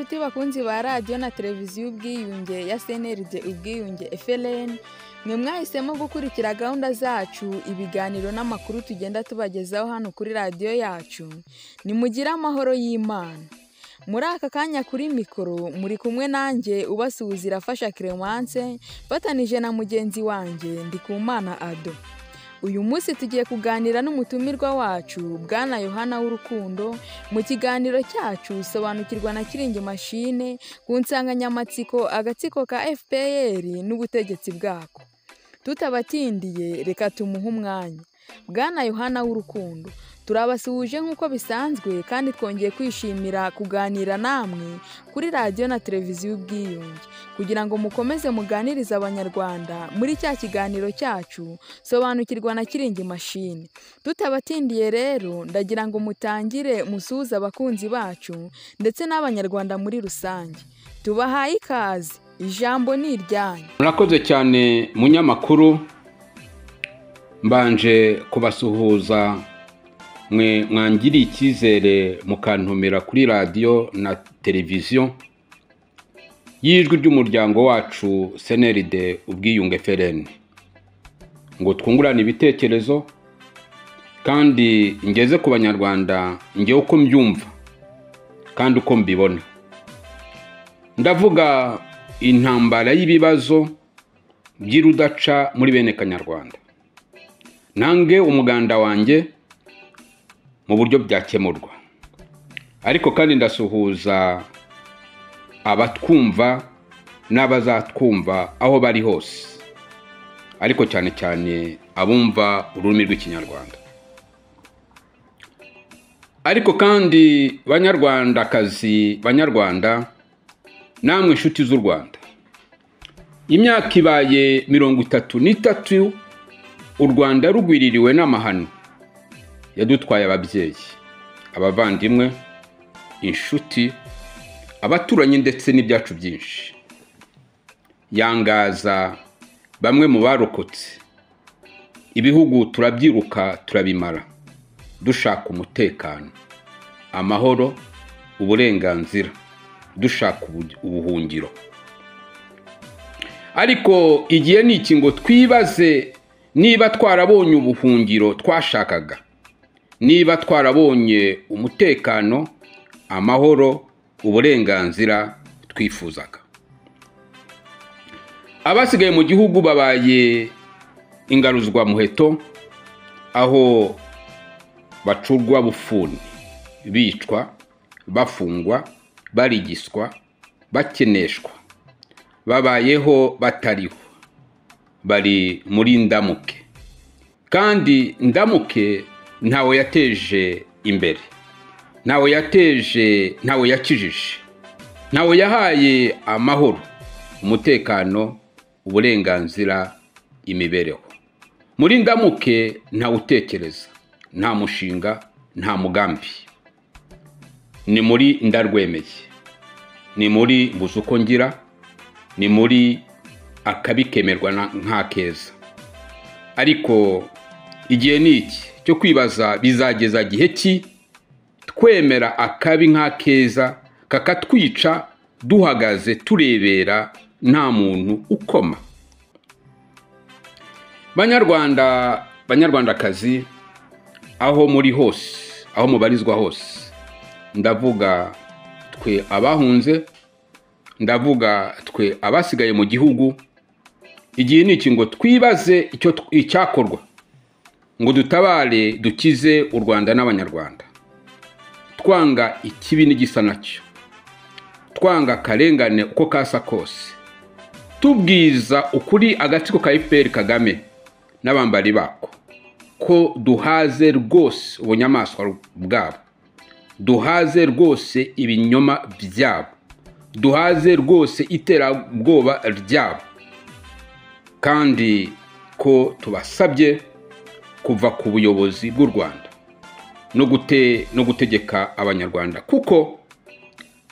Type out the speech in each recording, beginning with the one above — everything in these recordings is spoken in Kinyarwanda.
nshuti bakunzi ba radio na televiziyo ubwiyunge ya CNRD ubwiyunge FLN, mwe mwahisemo gukurikira gahunda zacu, ibiganiro n'amakuru tugenda tubagezaho hano kuri radio yacu. Nimugira amahoro y'Imana. Muri aka kanya kuri mikoro muri kumwe nanjye ubasuhuza Irafasha Clemence batanije na mugenzi wanjye Ndikumana Ado. Uyu munsi tugiye kuganira n'umutumirwa wacu Bwana Yohana w'Urukundo mu kiganiro cyacu sobanukirwa na Kiringi Machine ku nsanganyamatsiko agatsiko ka FPR n'ubutegetsi bwako. Tutabatindiye reka tumuhe umwanya. Bwana Yohana w'Urukundo, turabasuhuje nk'uko bisanzwe kandi twongeye kwishimira kuganira namwe kuri radio na televiziyo ubwiyunge kugira ngo mukomeze muganiriza abanyarwanda muri cya kiganiro cyacu sobanukirwa na Kiringi Machine. Tutabatindiye rero ndagira ngo mutangire musuhuza abakunzi bacu ndetse n'abanyarwanda muri rusange. Tubahaye ikaze, ijambo ni iryanyu. Murakoze cyane munyamakuru, mbanje kubasuhuza mwe mwangiriye icyizere mukantumira kuri radio na televiziyo y'ijwi ry'umuryango wacu CNRD ubwiyunge FLN, ngo twungurane ibitekerezo kandi ngeze ku banyarwanda nge uko mbyumva kandi uko mbibona. Ndavuga intambara y'ibibazo by'irudaca muri bene Kanyarwanda. Nange umuganda wanjye mu buryo byakemurwa, ariko kandi ndasuhuza abatwumva n'abazatwumva aho bari hose, ariko cyane cyane abumva ururimi rw'Ikinyarwanda. Ariko kandi banyarwandakazi, banyarwanda namwe inshuti z'u Rwanda, imyaka ibaye 33 u Rwanda rugwiririwe n'amahano yadutwaye ababyeyi, abavandimwe, inshuti, abaturanyi ndetse n'ibyacu byinshi. Yangaza bamwe mu barokotse, ibihugu turabyiruka turabimara dushaka umutekano, amahoro, uburenganzira, dushaka ubuhungiro. Ariko igihe ni iki ngo twibaze niba twarabonye ubuhungiro twashakaga, niba twarabonye umutekano, amahoro, uburenganzira twifuzaga. Abasigaye mu gihugu babaye ingaruzwa muheto, aho bacurwa bufuni, bicwa, bafungwa, barigiswa, bakeneshwa, babayeho batariho, bari muri ndamuke. Kandi ndamuke ntawe yateje imbere, ntawe yateje, ntawe yakijije, ntawe yahaye amahoro, umutekano, uburenganzira, imibereho. Muri ndamuke ntawe utekereza, nta mushinga, nta mugambi. Ni muri ndarwemeye, ni muri mbuzuko ngira, ni muri akabikemerwa nka keza. Ariko igihe ni iki cyo kwibaza bizageza gihe ki twemera akabi nka keza kakatwica duhagaze turebera nta muntu ukoma. Banyarwanda, banyarwandakazi, aho muri hose, aho mubarizwa hose, ndavuga twe abahunze, ndavuga twe abasigaye mu gihugu. Igihe ni iki ngo twibaze icyakorwa ngo dutabare dukize u Rwanda n'abanyarwanda, twanga ikibi n'igisa nacyo, twanga karengane uko kasa kose, tubwiza ukuri agatsiko ka FPR Kagame n'abambari bako ko duhaze rwose ubunyamaswa bwabo, duhaze rwose ibinyoma byabo, duhaze rwose iterabwoba ryabo, kandi ko tubasabye kuva ku buyobozi bw'u Rwanda no gutegeka abanyarwanda, kuko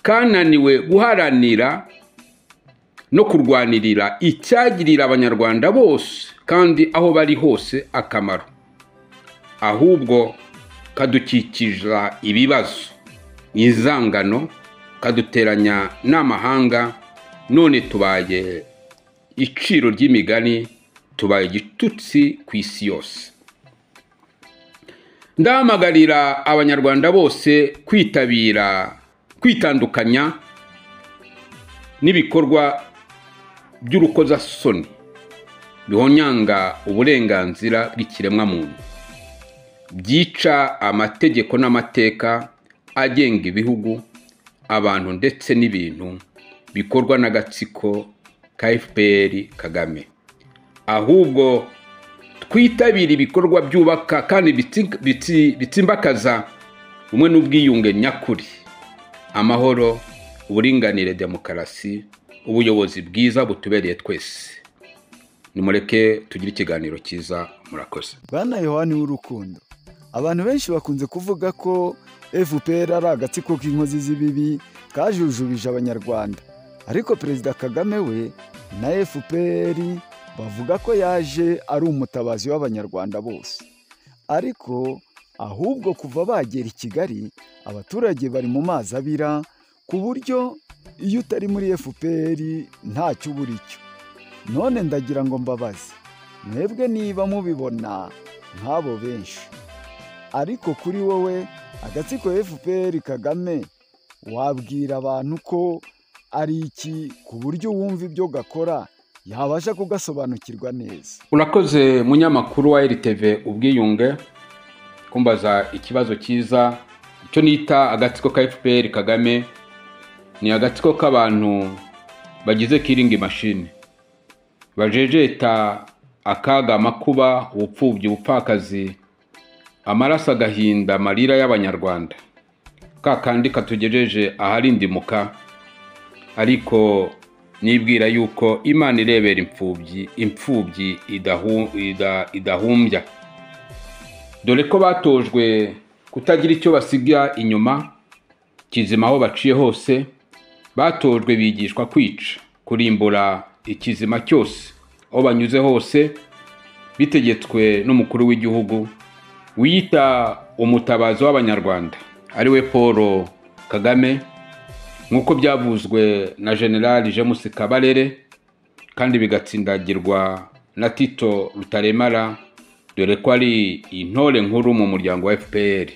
kananiwe guharanira no kurwanirira icyagirira abanyarwanda bose kandi aho bari hose akamaro, ahubwo kadukikiza ibibazo, izangano, kaduteranya n'amahanga, none tubaye iciro ry'imigani, tubaye igitutsi ku isi yose. Ndahamagarira abanyarwanda bose kwitandukanya n'ibikorwa by'urukozasoni bihonyanga uburenganzira bw'ikiremwamuntu, byica amategeko n'amateka agenga ibihugu, abantu ndetse n'ibintu, bikorwa n'agatsiko ka FPR Kagame. Ahubwo twitabira ibikorwa byubaka kandi bitsimbakaza umwe n'ubwiyunge nyakuri, amahoro, uburinganire, demokarasi, ubuyobozi bwiza butubereye twese. Nimureke tugire ikiganiro cyiza. Murakoze. Bwana Yohani w'urukundo, abantu benshi bakunze kuvuga ko FPR ari agatsiko k'inkozi z'ibibi kajujubije abanyarwanda, ariko Perezida Kagame we na FPR bavuga ko yaje ari umutabazi w'abanyarwanda bose. Ariko ahubwo kuva bagera i Kigali, abaturage bari mu mazi abira, ku buryo iyo utari muri FPR ntacyo ubura icyo. None ndagira ngo mbabaze, mwebwe niba mubibona nk'abo benshi, ariko kuri wowe agatsiko FPR Kagame wabwira abantu ko ari iki, ku buryo wumva ibyo gakora yabasha kugasobanukirwa neza? Urakoze munyamakuru wa RTV Ubwiyunge kumbaza ikibazo cyiza. Icyo nita agatsiko ka FPR Kagame ni agatsiko k'abantu bagize kiringi machine, bajejeta akaga, amakuba, ubupfubyi, ubupfakazi, amaraso, agahinda, amarira y'abanyarwanda, kakandi katugejeje aharindimuka. Ariko nibwira yuko Imana irebera imfubyi idahumbya, dore ko batojwe kutagira icyo basiga inyuma, kizima aho baciye hose. Batojwe bigishwa kwica, kurimbura ikizima cyose aho banyuze hose, bitegetswe n'umukuru w'igihugu wiyita umutabazi w'abanyarwanda, ari we Paul Kagame, nk'uko byavuzwe na General James Kabarebe kandi bigatsindagirwa na Tito Rutaremara, dore ko ari intore nkuru mu muryango wa FPR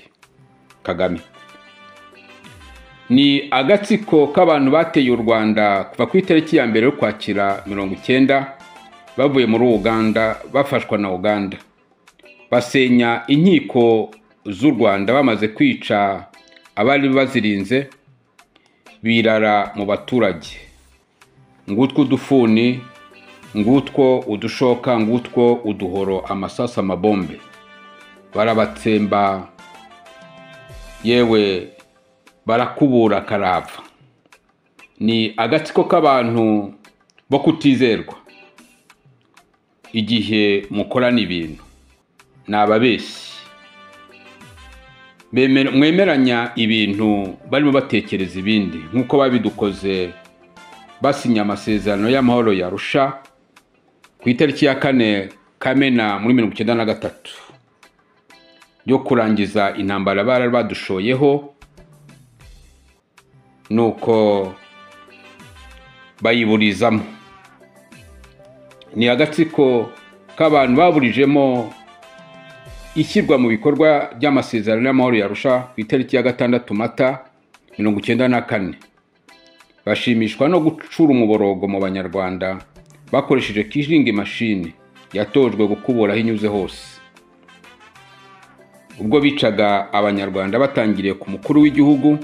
Kagame. Ni agatsiko k'abantu bateye u Rwanda kuva ku itariki ya mbere y'Ukwakira 1990, bavuye muri Uganda, bafashwa na Uganda, basenya inkiko z'u Rwanda, bamaze kwica abari bazirinze, birara mu baturage. Ngutwo udufuni, ngutwo udushoka, ngutwo uduhoro, amasasu, amabombe, barabatsemba, yewe barakubura karava. Ni agatsiko k'abantu bo kutizerwa igihe mukorana ibintu, n'ababeshyi mwemeranya ibintu barimo batekereza ibindi, nk'uko babidukoze basinya amasezerano y'amahoro ya Arusha ku itariki ya 4 Kamena muri 1993 yo kurangiza intambara bari badushoyeho, nuko bayiburizamo. Ni agatsiko k'abantu baburijemo ishyirwa mu bikorwa by'amasezerano y'amahoro ya Arusha ku itariki ya 6 Mata 1994. Bashimishwa no gucura umuborogo mu banyarwanda bakoresheje kiringi machine yatojwe gukubura hinyuze hose. Ubwo bicaga abanyarwanda batangiriye ku mukuru w'igihugu,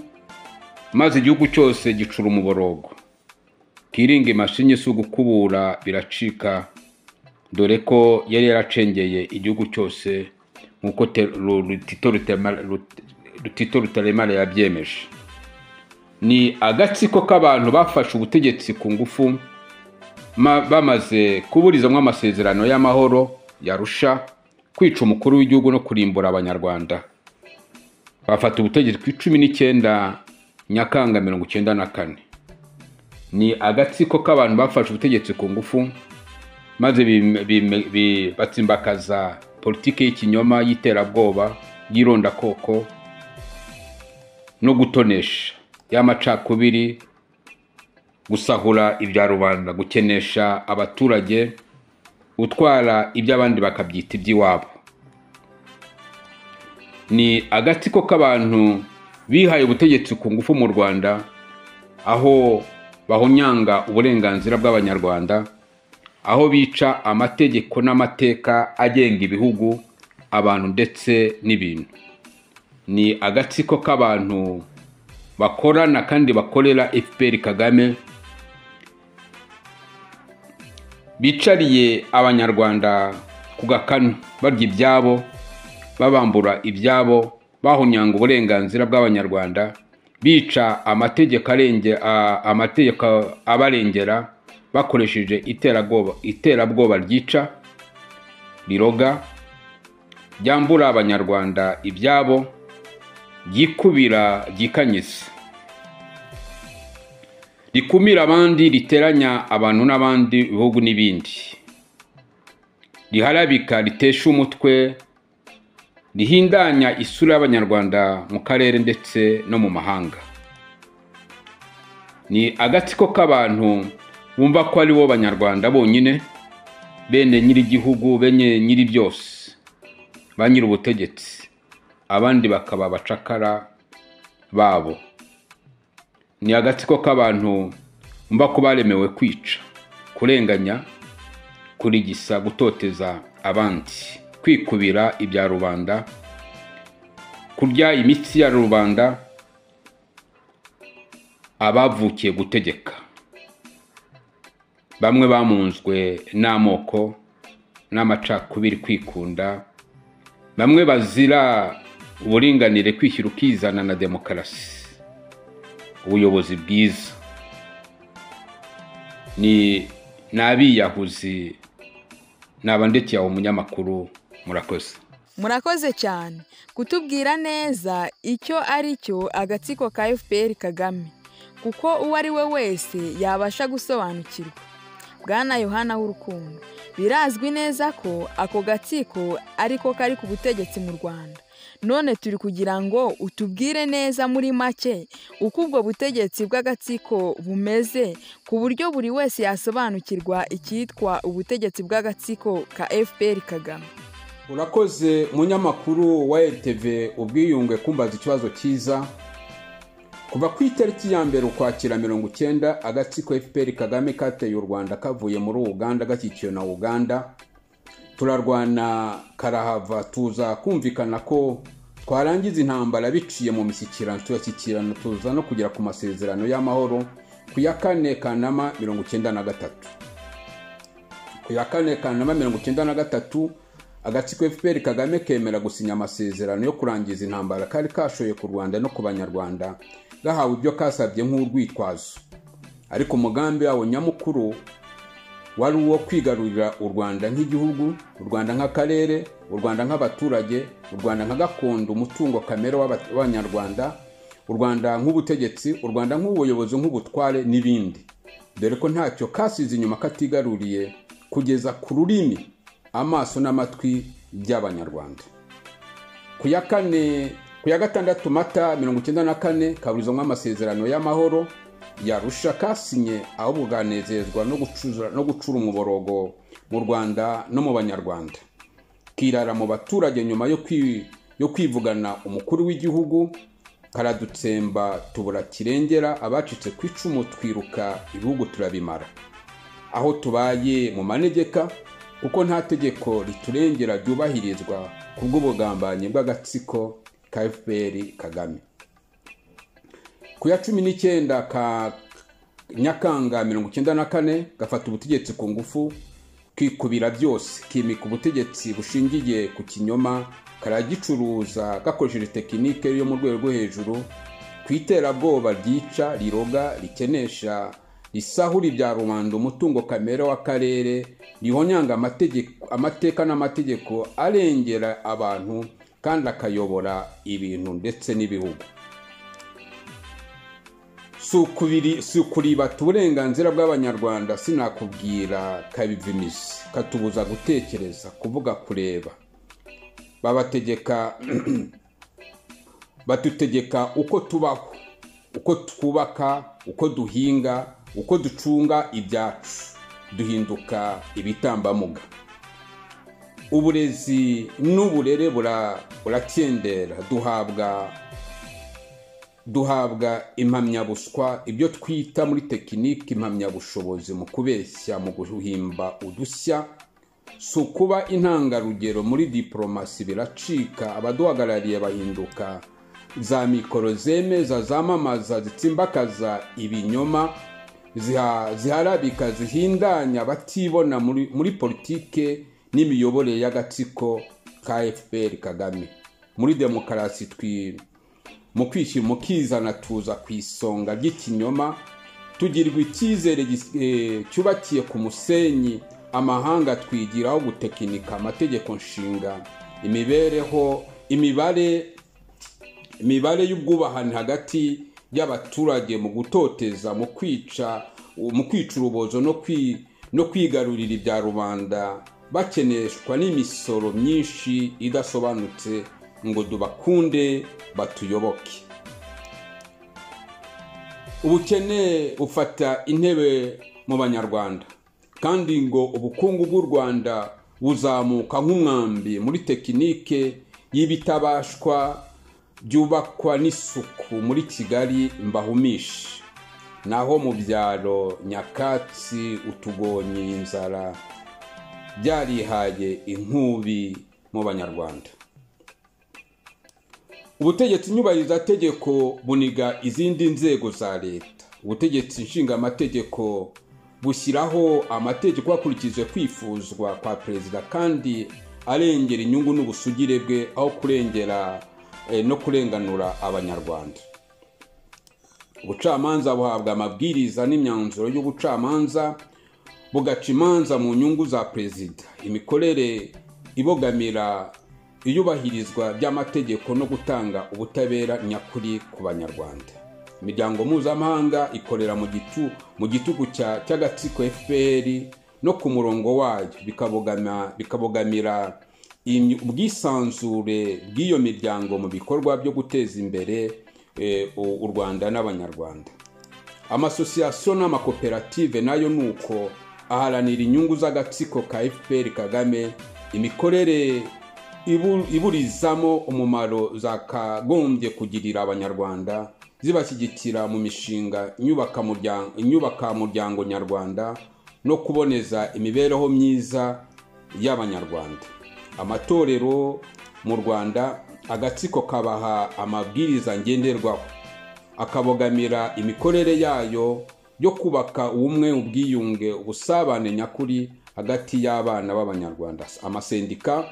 maze igihugu cyose gicura umuborogo. Kiringi machine si gukubura biracika, dore ko yari yaracengeye igihugu cyose nk'uko Tito Rutaremara yabyemeje. Ni agatsiko k'abantu bafashe ubutegetsi ku ngufu, bamaze kuburizamo amasezerano y'amahoro ya Arusha, kwica umukuru w'igihugu no kurimbura abanyarwanda. Bafata ubutegetsi ku 19 Nyakanga 1994. Ni agatsiko k'abantu bafashe ubutegetsi ku ngufu, maze batsimbakaza politiki y'ikinyoma, y'iterabwoba, y'irondakoko no gutonesha. y'amacakubiri, gusahura ibya rubanda, gukenesha abaturage, gutwara iby'abandi bakabyita iby'iwabo. Ni agatsiko k'abantu bihaye ubutegetsi ku ngufu mu Rwanda, aho bahonyanga uburenganzira bw'abanyarwanda, aho bica amategeko n'amateka agenga ibihugu, abantu ndetse n'ibintu. Ni agatsiko k'abantu bakorana kandi bakorera FPR Kagame, bicariye abanyarwanda ku gakanu, barya ibyabo, babambura ibyabo, bahonyanga uburenganzira bw'abanyarwanda, bica amategeko abarengera bakoresheje iterabwoba ryica, riroga, ryambura abanyarwanda ibyabo, ryikubira, ryikanyiza, rikumira abandi, riteranya abantu n'abandi bihugu n'ibindi, riharabika, ritesha umutwe, rihindanya isura y'abanyarwanda mu karere ndetse no mu mahanga. Ni agatsiko k'abantu bumva ko ari bo banyarwanda bonyine, bene nyiri igihugu, bene nyiri byose, ba nyiri ubutegetsi, abandi bakaba abacakara babo. Ni agatsiko k'abantu bumva ko baremewe kwica, kurenganya, kurigisa, gutoteza abandi, kwikubira ibya rubanda, kurya imitsi ya rubanda, abavukiye gutegeka. Bamwe bamunzwe n'amoko n'amacakubiri, kwikunda, bamwe bazira uburinganire, kwishyira ukizana na demokarasi, ubuyobozi bwiza. Ni n'abiyahuzi. Nabandekeye aho umunyamakuru. Murakoze cyane kutubwira neza icyo ari cyo agatsiko ka FPR Kagame, kuko uwo ari we wese yabasha gusobanukirwa. Bwana Yohana w'urukundo, birazwi neza ko ako gatsiko ariko kari ku butegetsi mu Rwanda. None turi kugira ngo utubwire neza muri make uko ubwo butegetsi bw'agatsiko bumeze, ku buryo buri wese yasobanukirwa icyitwa ubutegetsi bw'agatsiko ka FPR Kagame. Urakoze munyamakuru wa RTV ubwiyunge kumbaza ikibazo cyiza. Kuva ku itariki ya mbere ukwakira 19, agatsiko FPR Kagame kateye u Rwanda kavuye muri Uganda, gakikiwe na Uganda. Turarwana karahava, tuza kumvikana ko twarangiza intambara biciye mu mishyikirano, tuyashyikirana, tuza no kugera ku masezerano y'amahoro ku ya 4 Kanama 1993. Ku ya 4 Kanama 1993 agatsiko FPR Kagame kemera gusinya amasezerano yo kurangiza intambara kari kashoye ku Rwanda no ku banyarwanda, gahawe ibyo kasabye nk'urwitwazo. Ariko umugambi wawo nyamukuru wari uwo kwigarurira u Rwanda nk'igihugu, u Rwanda nk'akarere, u Rwanda nk'abaturage, u Rwanda nk'agakondo, umutungo kamere w'abanyarwanda, u Rwanda nk'ubutegetsi, u Rwanda nk'ubuyobozi, nk'ubutware n'ibindi. Dore ko ntacyo kasize inyuma katigaruriye kugeza ku rurimi, amaso n'amatwi by'abanyarwanda. Ku ya 6 Mata 1994 kaburizwamo amasezerano y'amahoro yarusha kasinye, aho buganezezwa no gucura umuborogo mu Rwanda no mu banyarwanda. Kirara mu baturage nyuma yo kwivugana umukuru w'igihugu, karadutsemba tubura kirengera, abacitse ku icumu twiruka ibihugu turabimara. Aho tubaye mu manegeka, kuko nta tegeko riturengera ryubahirizwa kubw'ubugambanyi bw'agatsiko ka FPR Kagame. Ku ya 19 ka Nyakanga 1994 gafata ubutegetsi ku ngufu, kwikubira byose, kimika ubutegetsi bushingiye ku kinyoma, karagicuruza gakoresheje tekinike yo mu rwego rwo hejuru, kwiterabwoba ryica, riroga, rikenesha, risahura ibya rubanda, umutungo kamere w'akarere, rihonyanga amateka n'amategeko arengera abantu kandi akayobora ibintu ndetse n'ibihugu. Sukuriba uburenganzira bw'abanyarwanda, sinakubwira kabivimisi, katubuza gutekereza, kuvuga, kureba. Batutegeka uko tubaho, uko twubaka, uko duhinga, uko ducunga ibyacu, duhinduka ibitambambuga. Uburezi n'uburere buracyendera, duhabwa impamyabuswa, ibyo twita muri tekiniki impamyabushobozi mu kubeshya, mu guhimba udushya. Si ukuba intangarugero muri diplomasi biracika, abaduhagarariye bahinduka za mikoro zemeza, zamamaza, zitsimbakaza ibinyoma, ziharabika, zihindanya batibona muri politike n'imiyoborere y'agatsiko ka FPR Kagame. Muri demokarasi mu kwishyira mu kizana tuza ku isonga ry'ikinyoma, tugirirwa icyizere cyubakiye ku musenyi, amahanga twigiraho gutekinika amategeko nshinga, imibare y'ubwubahane hagati y'abaturage, mu gutoteza, mu kwica urubozo no kwigarurira ibya rubanda, bakeneshwa n'imisoro myinshi idasobanutse ngo dubakunde batuyoboke. Ubukene bufata intebe mu Banyarwanda, kandi ngo ubukungu bw'u Rwanda buzamuka nk'umwambi muri tekinike y'ibitabashwa byubakwa n'isuku muri Kigali mbahumisha, naho mu byaro nyakatsi, utugonyi, inzara byarihaye inkubi mu Banyarwanda. Ubutegetsi nyubahirizategeko buniga izindi nzego za leta. Ubutegetsi nshingaamategeko bushyiraho amategeko hakurikije kwifuzwa kwa perezida, kandi arengera inyungu n'ubusugire bwe, aho kurengera no kurenganura Abanyarwanda. Ubucamanza buhabwa amabwiriza n'imyanzuro y'ubucamanza, bugaca imanza mu nyungu za perezida. Imikorere ibogamira iyubahirizwa ry'amategeko no gutanga ubutabera nyakuri ku Banyarwanda. Imiryango mpuzamahanga ikorera mu gitugu cy'agatsiko FPR no ku murongo wayo, bikabogamira ubwisanzure bw'iyo miryango mu bikorwa byo guteza imbere u Rwanda n'Abanyarwanda. Amasosiyasiyo n'amakoperative nayo nuko aharanira inyungu z'agatsiko ka FPR Kagame, imikorere iburizamo umumaro zakagombye kugirira Abanyarwanda, zibashyigikira mu mishinga inyubaka muryango nyarwanda no kuboneza imibereho myiza y'Abanyarwanda. Amatorero mu Rwanda, agatsiko kabaha amabwiriza ngenderwaho, akabogamira imikorere yayo yo kubaka ubumwe, ubwiyunge, ubusabane nyakuri hagati y'abana b'Abanyarwanda. Amasendika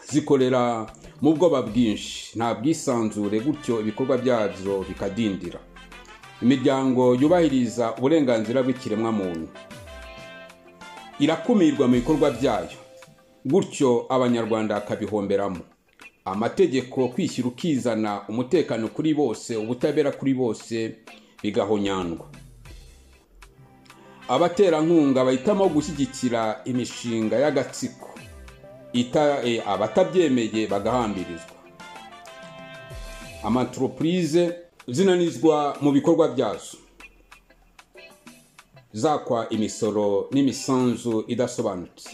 zikorera mu bwoba bwinshi, nta bwisanzure, gutyo ibikorwa byazo bikadindira. Imiryango yubahiriza uburenganzira bw'ikiremwamuntu irakumirwa mu bikorwa byayo, gutyo Abanyarwanda bakabihomberamo. Amategeko kwishyira ukizana, umutekano kuri bose, ubutabera kuri bose bigahonyandwa. Abaterankunga bahitamo gushyigikira imishinga y'agatsiko, abatabyemeye bagahambirizwa. Amaentreprise zinanizwa mu bikorwa byazo, zakwa imisoro n'imisanzu idasobanutse.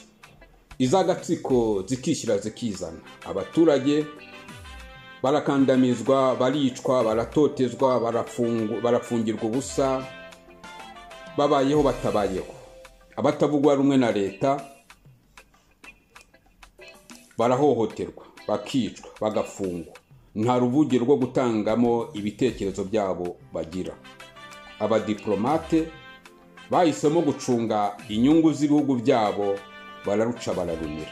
Izagatsiko zikishyira zikizana. Abaturage barakandamizwa, baricwa, baratotezwa, barafungirwa ubusa, babayeho batabayeho. Abatavugwa rumwe na leta barahohoterwa, bakicwa, bagafungwa. Nta ruvugiro rwo gutangamo ibitekerezo byabo bagira. Abadiplomate bahisemo gucunga inyungu z'ibihugu byabo, bararuca bararumira.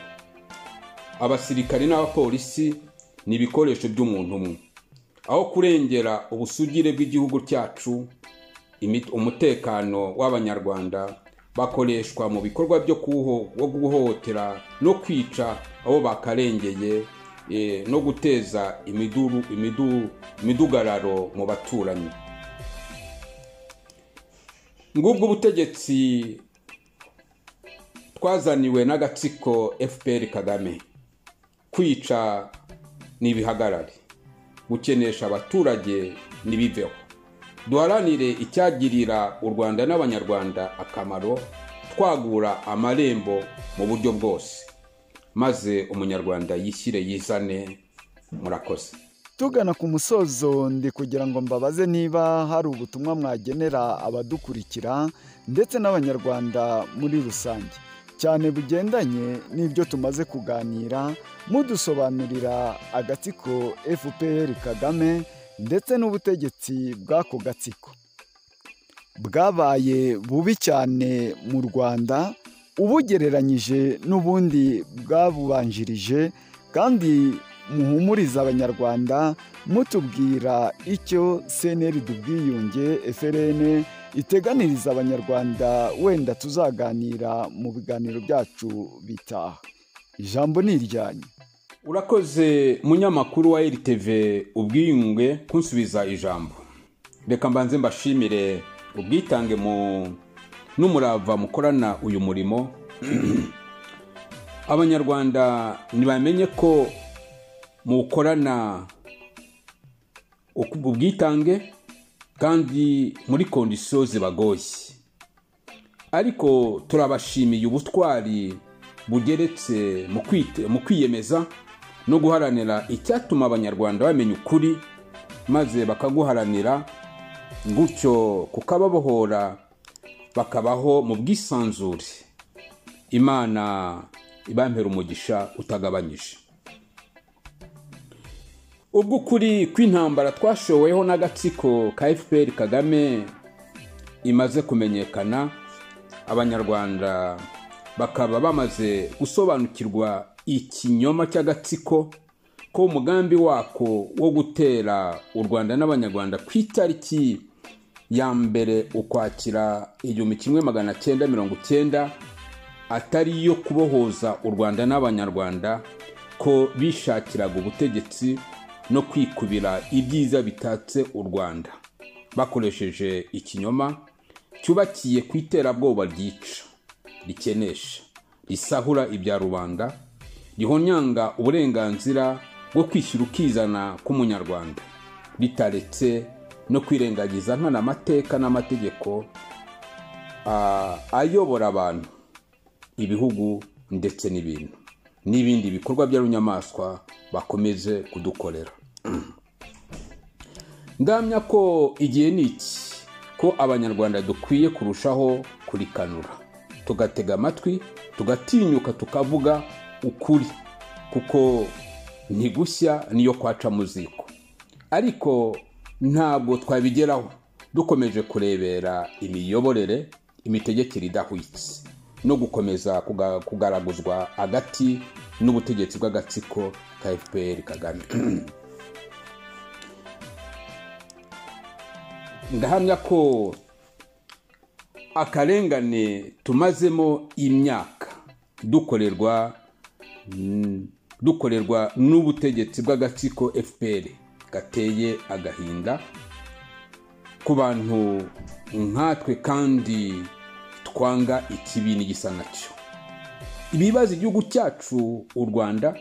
Abasirikari n'abapolisi ni ibikoresho by'umuntu umwe. Aho kurengera ubusugire bw'igihugu cyacu, umutekano w'Abanyarwanda, bakoreshwa mu bikorwa byo guhohotera no kwica abo bakarengeye, no guteza imidugararo mu baturanyi. Ngubwo ubutegetsi twazaniwe n'agatsiko FPR Kagame. Kwica ni ibihagarare, gukenesha abaturage nibiveho. Duharanire icyagirira u Rwanda n'abanyarwanda akamaro, twagura amarembo mu buryo bwose, maze umunyarwanda yishyire yizane. Murakoze. Tugana ku musozo, ndi kugira ngo mbabaze niba hari ubutumwa mwagenera abadukurikira ndetse n'abanyarwanda muri rusange, cyane bugendanye n'ibyo tumaze kuganira, mudusobanurira agatsiko FPR Kagame ndetse n'ubutegetsi bw'ako gatsiko. Bwabaye bubi cyane mu Rwanda ubugereranyije n'ubundi bwabubanjirije, kandi muhumuriza abanyarwanda mutubwira icyo CNRD Ubwiyunge FLN iteganiriza abanyarwanda, wenda tuzaganira mu biganiro byacu bitaha. Ijambo ni iryanyu. Urakoze munyamakuru wa RTV Ubwiyunge kunsubiza ijambo. Reka mbanze mbashimire ubwitange n'umurava mukorana uyu murimo. Abanyarwanda nibamenye ko mukorana ubwitange kandi muri kondisiyo zibagoye, ariko turabashimiye ubutwari bugeretse mu kwiyemeza no guharanira icyatuma abanyarwanda bamenya ukuri, maze bakaguharanira, gutyo kukababohora bakabaho mu bwisanzure. Imana ibampera umugisha utagabanyije. Ubwo ukuri kw'intambara twashoweho n'agatsiko ka FPR Kagame imaze kumenyekana, abanyarwanda bakaba bamaze gusobanukirwa ikinyoma cy'agatsiko ko umugambi wako wo gutera u Rwanda n'abanyarwanda ku itariki ya mbere Ukwakira 1990 atari yo kubohoza u Rwanda n'abanyarwanda, ko bishakiraga ubutegetsi no kwikubira ibyiza bitatse u Rwanda bakoresheje ikinyoma cyubakiye ku iterabwoba ryica, rikenesha, risahura ibya rubanda, rihonyanga uburenganzira bwo kwishyura ukizana k'umunyarwanda, ritaretse no kwirengagiza nkana amateka n'amategeko ayobora abantu, ibihugu ndetse n'ibindi bikorwa by'arunyamaswa bakomeze kudukorera. Ndamya ko igihe niki ko abanyarwanda dukwiye kurushaho kurikanura, tugatega amatwi, tugatinyuka, tukavuga ukuri, kuko ntigushya niyo kwaca mu ziko. Ariko ntabwo twabigeraho dukomeje kurebera imiyoborere, imitegekere idahwitse no gukomeza kugaraguzwa hagati n'ubutegetsi bw'agatsiko ka FPR Kagame. Ndahamya ko akarengane tumazemo imyaka dukorerwa n'ubutegetsi bw'agatsiko FPR gateye agahinda ku bantu nkatwe, kandi twanga ikibi n'igisa nacyo. Ibibazo igihugu cyacu u Rwanda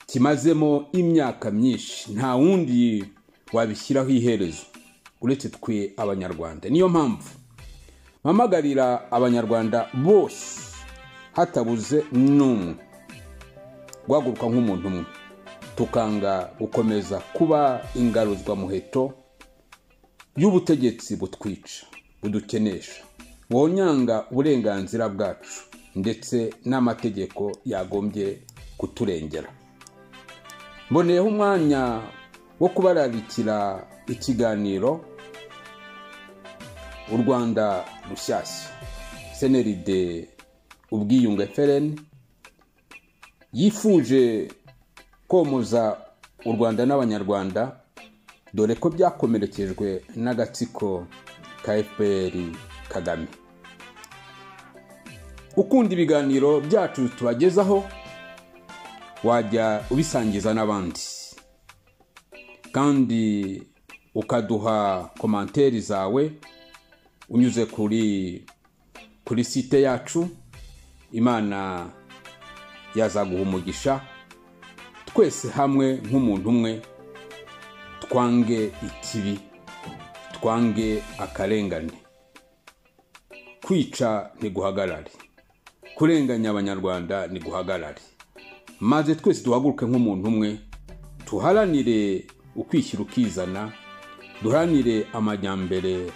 kimazemo imyaka myinshi, nta wundi wabishyiraho iherezo uretse twe abanyarwanda. Niyo mpamvu mpamagarira abanyarwanda bose hatabuze n'umwe guhaguruka nk'umuntu umwe, tukanga gukomeza kuba ingaruzwa muheto y'ubutegetsi butwica, budukenesha, wonyanga uburenganzira bwacu ndetse n'amategeko yagombye kuturengera. Mboneyeho umwanya wo kubararikira ikiganiro u Rwanda rushyashya CNRD Ubwiyunge FLN yifuje komoza u Rwanda n'abanyarwanda, dore ko byakomerekejwe n'agatsiko ka FPR Kagame. Ukunda ibiganiro byacu tubagezaho, wajya ubisangiza n'abandi, kandi ukaduha komanteri zawe unyuze kuri site yacu. Imana yazaguha umugisha, twese hamwe nk'umuntu umwe twange ikibi twange akarengane. Kwica ntiguhagarare, kurenganya abanyarwanda ntiguhagarare, maze twese duhaguruke nk'umuntu umwe, tuharanire ukwishyira ukizana, duharanire amajyambere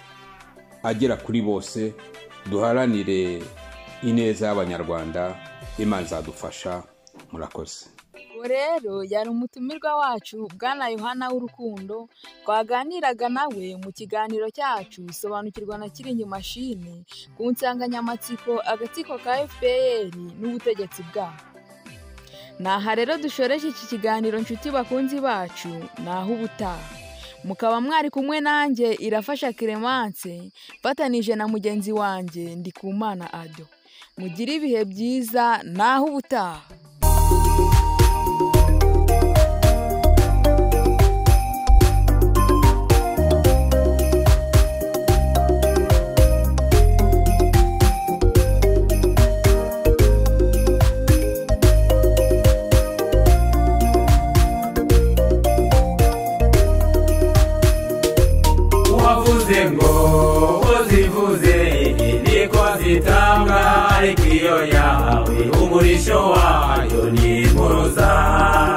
agera kuri bose, duharanire ineza y'abanyarwanda. Imana izadufasha. Murakoze. rero yari umutumirwa wacu Bwana Yohana w'Urukundo, twaganiraga nawe mu kiganiro cyacu sobanukirwa na Kiringi Mashini ku nsanganyamatsiko agatsiko ka FPR n'ubutegetsi bwabo. Naha rero dushoreje iki kiganiro nshuti bakunzi bacu, naho ubutaha. Mukaba mwari kumwe nanjye Irafasha Clemence fatanije na mugenzi wanjye Ndikumana Ado. Mugire ibihe byiza, naho ubutaha. Itanga ikiyo yawe umurisho wayo ni muruza.